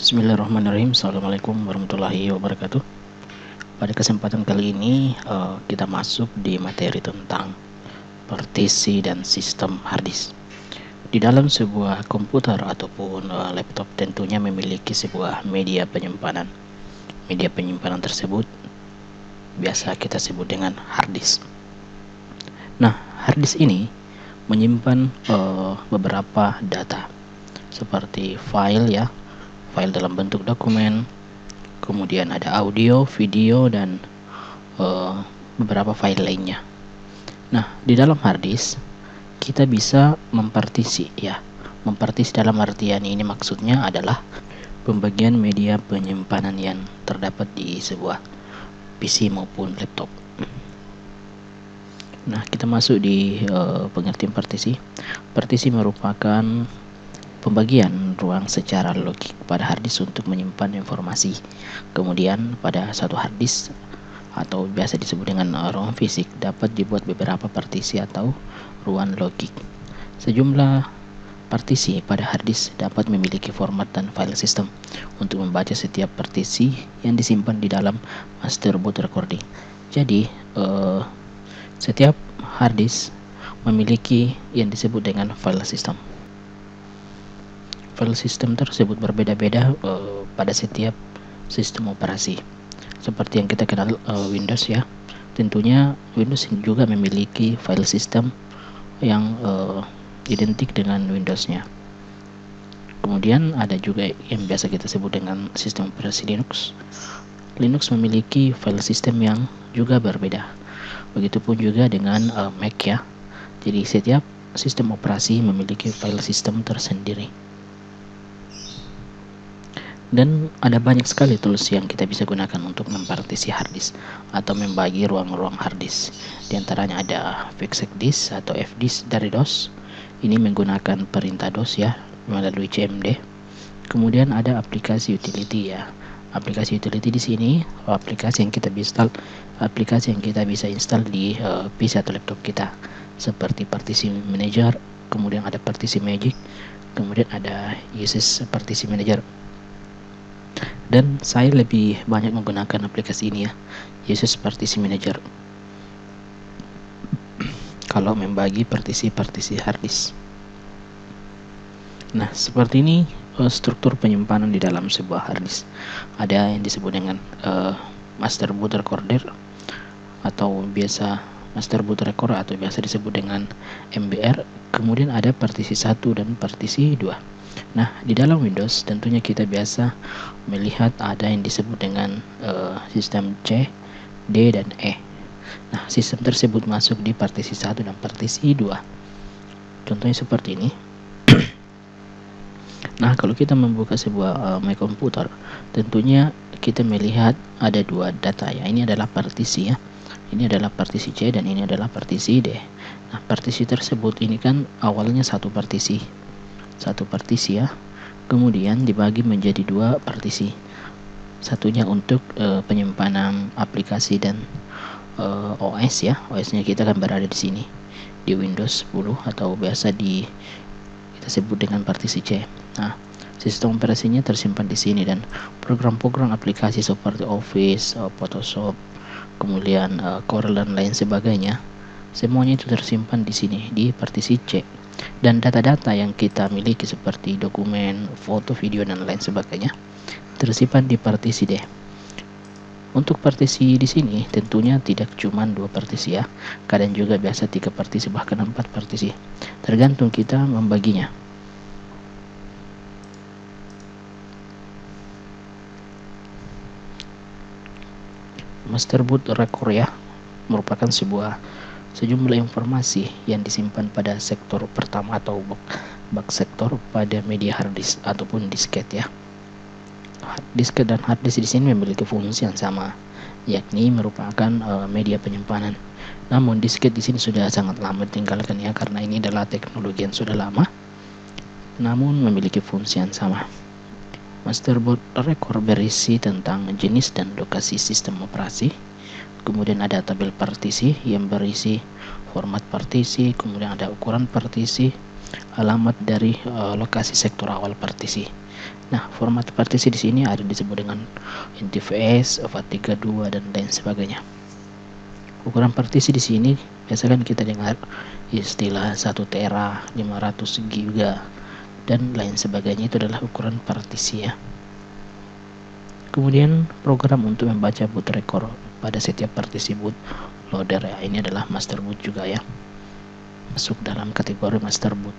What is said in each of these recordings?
Bismillahirrahmanirrahim. Assalamualaikum warahmatullahi wabarakatuh. Pada kesempatan kali ini kita masuk di materi tentang partisi dan sistem harddisk. Di dalam sebuah komputer ataupun laptop tentunya memiliki sebuah media penyimpanan. Media penyimpanan tersebut biasa kita sebut dengan harddisk. Nah, harddisk ini menyimpan beberapa data seperti file dalam bentuk dokumen, kemudian ada audio, video, dan beberapa file lainnya. Nah, di dalam harddisk kita bisa mempartisi mempartisi dalam artian ini maksudnya adalah pembagian media penyimpanan yang terdapat di sebuah PC maupun laptop. Nah, kita masuk di pengertian partisi. Partisi merupakan pembagian ruang secara logik pada harddisk untuk menyimpan informasi. Kemudian pada satu harddisk atau biasa disebut dengan ruang fisik dapat dibuat beberapa partisi atau ruang logik. Sejumlah partisi pada harddisk dapat memiliki format dan file system untuk membaca setiap partisi yang disimpan di dalam master boot recording. Jadi setiap harddisk memiliki yang disebut dengan file system. File system tersebut berbeda-beda pada setiap sistem operasi. Seperti yang kita kenal Windows ya. Tentunya Windows juga memiliki file system yang identik dengan Windows-nya. Kemudian ada juga yang biasa kita sebut dengan sistem operasi Linux. Linux memiliki file system yang juga berbeda. Begitupun juga dengan Mac ya. Jadi setiap sistem operasi memiliki file system tersendiri. Dan ada banyak sekali tools yang kita bisa gunakan untuk mempartisi harddisk atau membagi ruang-ruang harddisk. Di antaranya ada fixedisk atau fdisk dari DOS. Ini menggunakan perintah DOS ya, melalui cmd. Kemudian ada aplikasi utility ya. Aplikasi utility di sini aplikasi yang kita bisa install di PC atau laptop kita, seperti partisi manager, kemudian ada partisi magic, kemudian ada uses partisi manager. Dan saya lebih banyak menggunakan aplikasi ini ya, uses partisi manager, kalau membagi partisi harddisk. Nah, seperti ini struktur penyimpanan di dalam sebuah harddisk. Ada yang disebut dengan master boot recorder atau biasa master boot record atau biasa disebut dengan MBR. Kemudian ada partisi 1 dan partisi 2. Nah, di dalam Windows tentunya kita biasa melihat ada yang disebut dengan sistem C, D, dan E. Nah, sistem tersebut masuk di partisi 1 dan partisi 2. Contohnya seperti ini. Nah, kalau kita membuka sebuah My Computer, tentunya kita melihat ada dua data ya. Ini adalah partisi ya. Ini adalah partisi C dan ini adalah partisi D. Nah, partisi tersebut ini kan awalnya satu partisi ya, kemudian dibagi menjadi dua partisi. Satunya untuk penyimpanan aplikasi dan OS ya. OS-nya kita akan berada di sini di Windows 10 atau biasa kita sebut dengan partisi C. Nah, sistem operasinya tersimpan di sini dan program-program aplikasi seperti Office, Photoshop, kemudian Corel dan lain sebagainya, semuanya itu tersimpan di sini di partisi C. Dan data-data yang kita miliki seperti dokumen, foto, video, dan lain sebagainya tersimpan di partisi D. Untuk partisi di sini tentunya tidak cuma 2 partisi ya, kadang juga biasa 3 partisi bahkan 4 partisi, tergantung kita membaginya. Master boot record ya, merupakan sejumlah informasi yang disimpan pada sektor pertama atau bak sektor pada media harddisk ataupun disket ya. Disket dan harddisk di sini memiliki fungsi yang sama, yakni merupakan media penyimpanan. Namun disket di sini sudah sangat lama ditinggalkan ya, karena ini adalah teknologi yang sudah lama, namun memiliki fungsi yang sama. Master boot record berisi tentang jenis dan lokasi sistem operasi. Kemudian ada tabel partisi yang berisi format partisi, kemudian ada ukuran partisi, alamat dari lokasi sektor awal partisi. Nah, format partisi di sini ada disebut dengan NTFS, FAT32 dan lain sebagainya. Ukuran partisi di sini biasakan kita dengar istilah 1 tera, 500 giga dan lain sebagainya, itu adalah ukuran partisi ya. Kemudian program untuk membaca boot record pada setiap partisi boot loader ya, ini adalah master boot juga ya, masuk dalam kategori master boot.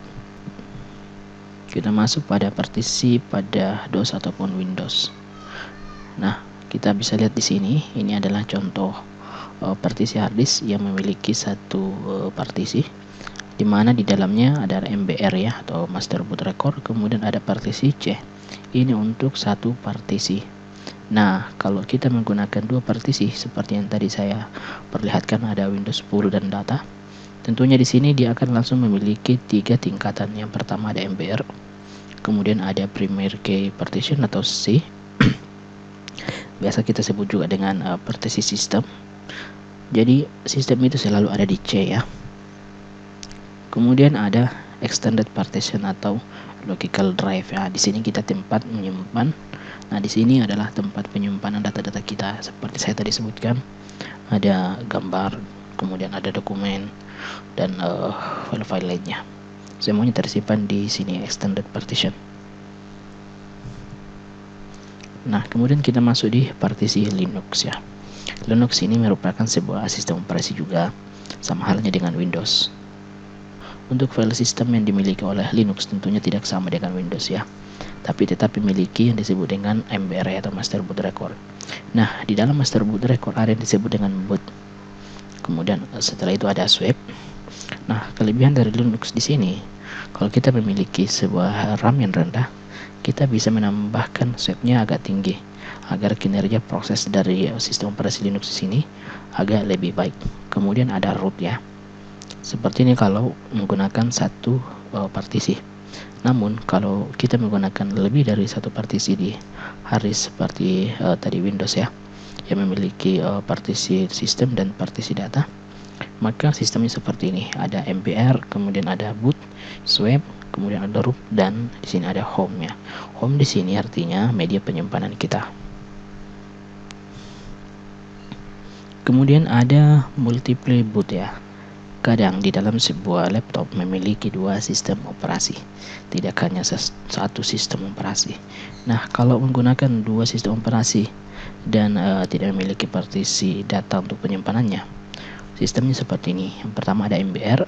Kita masuk pada partisi pada DOS ataupun Windows. Nah, kita bisa lihat di sini, ini adalah contoh partisi harddisk yang memiliki satu partisi, di mana di dalamnya ada MBR ya, atau master boot record, kemudian ada partisi C, ini untuk satu partisi. Nah, kalau kita menggunakan dua partisi seperti yang tadi saya perlihatkan, ada Windows 10 dan data, tentunya di sini dia akan langsung memiliki 3 tingkatan. Yang pertama ada MBR, kemudian ada primary key partition atau C, biasa kita sebut juga dengan partisi sistem. Jadi sistem itu selalu ada di C ya. Kemudian ada extended partition atau logical drive ya. Di sini kita tempat menyimpan. Nah, di sini adalah tempat penyimpanan data-data kita. Seperti saya tadi sebutkan, ada gambar, kemudian ada dokumen dan file-file lainnya. Semuanya tersimpan di sini extended partition. Nah, kemudian kita masuk di partisi Linux ya. Linux ini merupakan sebuah sistem operasi juga, sama halnya dengan Windows. Untuk file sistem yang dimiliki oleh Linux tentunya tidak sama dengan Windows ya, tapi tetap memiliki yang disebut dengan MBR atau master boot record. Nah, di dalam master boot record ada yang disebut dengan boot. Kemudian setelah itu ada swap. Nah, kelebihan dari Linux di sini, kalau kita memiliki sebuah RAM yang rendah, kita bisa menambahkan swapnya agak tinggi agar kinerja proses dari sistem operasi Linux di sini agak lebih baik. Kemudian ada root ya. Seperti ini kalau menggunakan satu partisi. Namun kalau kita menggunakan lebih dari satu partisi di harddisk seperti tadi Windows ya, yang memiliki partisi sistem dan partisi data, maka sistemnya seperti ini. Ada MBR, kemudian ada boot, swap, kemudian ada root, dan di sini ada home ya. Home di sini artinya media penyimpanan kita. Kemudian ada multiple boot ya. Kadang di dalam sebuah laptop memiliki dua sistem operasi, tidak hanya satu sistem operasi. Nah, kalau menggunakan dua sistem operasi dan tidak memiliki partisi data untuk penyimpanannya, sistemnya seperti ini. Yang pertama ada MBR,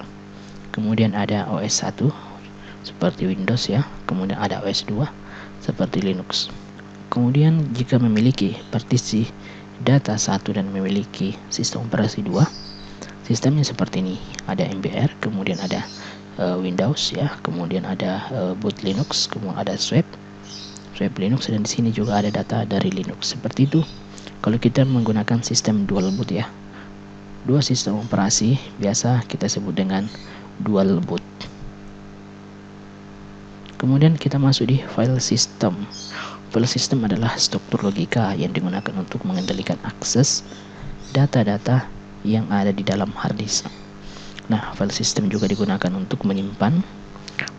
kemudian ada OS 1 seperti Windows ya, kemudian ada OS 2 seperti Linux. Kemudian jika memiliki partisi data 1 dan memiliki sistem operasi 2, sistemnya seperti ini. Ada MBR, kemudian ada Windows ya, kemudian ada boot Linux, kemudian ada swap Linux, dan di sini juga ada data dari Linux. Seperti itu kalau kita menggunakan sistem dual boot ya. Dua sistem operasi biasa kita sebut dengan dual boot. Kemudian kita masuk di file system. File system adalah struktur logika yang digunakan untuk mengendalikan akses data-data yang ada di dalam harddisk. Nah, file system juga digunakan untuk menyimpan,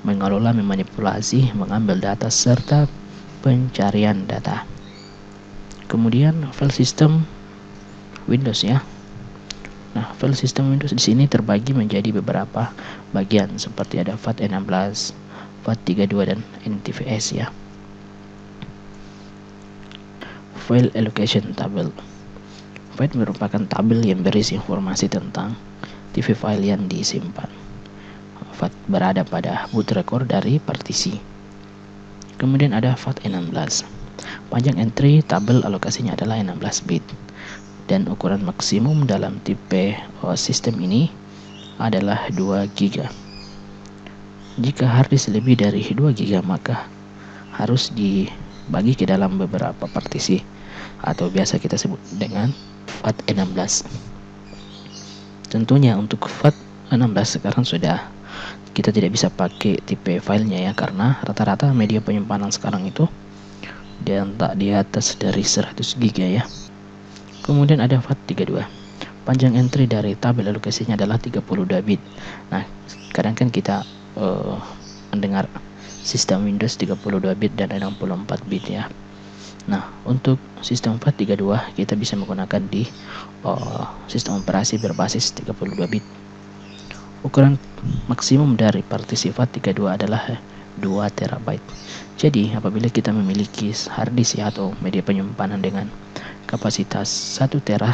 mengelola, memanipulasi, mengambil data, serta pencarian data. Kemudian file system Windows ya. Nah, file system Windows di sini terbagi menjadi beberapa bagian seperti ada FAT16, FAT32 dan NTFS ya. File allocation table. FAT merupakan tabel yang berisi informasi tentang TV file yang disimpan. FAT berada pada boot record dari partisi. Kemudian ada FAT16. Panjang entry tabel alokasinya adalah 16 bit. Dan ukuran maksimum dalam tipe sistem ini adalah 2 GB. Jika harddisk lebih dari 2 GB, maka harus dibagi ke dalam beberapa partisi atau biasa kita sebut dengan FAT16. Tentunya untuk FAT16 sekarang sudah kita tidak bisa pakai tipe filenya ya, karena rata-rata media penyimpanan sekarang itu di atas dari 100 GB ya. Kemudian ada FAT32. Panjang entry dari tabel alokasinya adalah 32 bit. Nah, kadang kan kita mendengar sistem Windows 32 bit dan 64 bit ya. Nah, untuk sistem 432 kita bisa menggunakan di sistem operasi berbasis 32 bit. Ukuran maksimum dari partisi FAT32 adalah 2 TB. Jadi, apabila kita memiliki hard disk atau media penyimpanan dengan kapasitas 1 TB,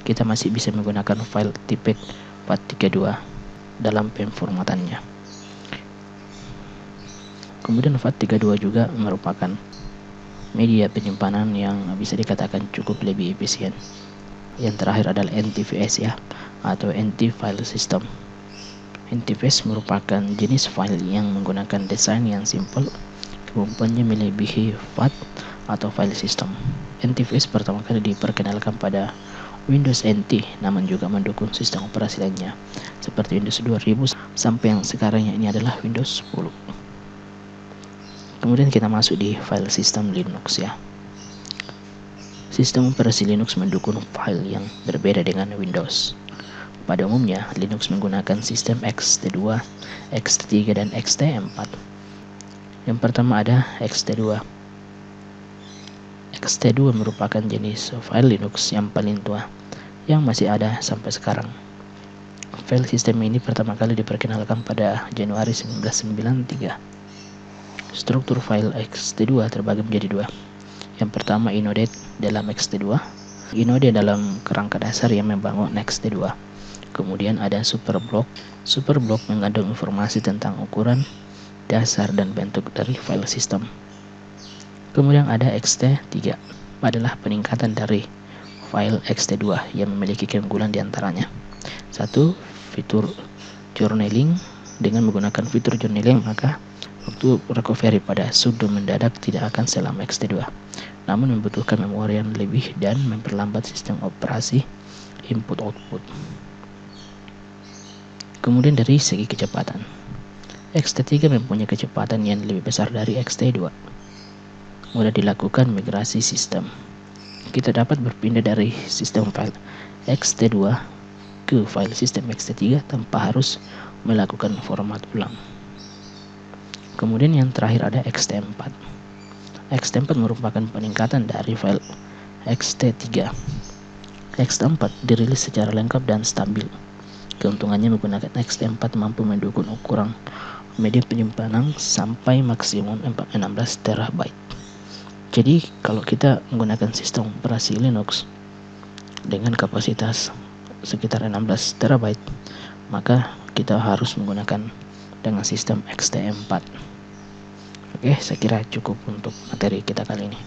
kita masih bisa menggunakan file tipe FAT32 dalam pemformatannya. Kemudian FAT32 juga merupakan media penyimpanan yang bisa dikatakan cukup lebih efisien. Yang terakhir adalah NTFS ya, atau NT File System. NTFS merupakan jenis file yang menggunakan desain yang simpel, kemampuannya melebihi FAT atau file system. NTFS pertama kali diperkenalkan pada Windows NT, namun juga mendukung sistem operasi lainnya seperti Windows 2000 sampai yang sekarang ini adalah Windows 10. Kemudian kita masuk di file system Linux ya. Sistem operasi Linux mendukung file yang berbeda dengan Windows. Pada umumnya, Linux menggunakan sistem XT2, XT3, dan XT4. Yang pertama ada XT2. XT2 merupakan jenis file Linux yang paling tua yang masih ada sampai sekarang. File sistem ini pertama kali diperkenalkan pada Januari 1993. Struktur file XT2 terbagi menjadi dua. Yang pertama Inode dalam XT2. Inode dalam kerangka dasar yang membangun XT2. Kemudian ada Superblock. Superblock mengandung informasi tentang ukuran, dasar, dan bentuk dari file sistem. Kemudian ada XT3, adalah peningkatan dari file XT2 yang memiliki keunggulan diantaranya. 1. Fitur journaling. Dengan menggunakan fitur journaling, maka waktu recovery pada sudo mendadak tidak akan selama XT2, namun membutuhkan memori yang lebih dan memperlambat sistem operasi input-output. Kemudian dari segi kecepatan, XT3 mempunyai kecepatan yang lebih besar dari XT2. Mudah dilakukan migrasi sistem. Kita dapat berpindah dari sistem file XT2 ke file sistem XT3 tanpa harus melakukan format ulang. Kemudian yang terakhir ada XT4. XT4 merupakan peningkatan dari file XT3. XT4 dirilis secara lengkap dan stabil. Keuntungannya menggunakan XT4 mampu mendukung ukuran media penyimpanan sampai maksimum 16 TB. Jadi kalau kita menggunakan sistem operasi Linux dengan kapasitas sekitar 16 TB, maka kita harus menggunakan dengan sistem XT4. Oke, saya kira cukup untuk materi kita kali ini.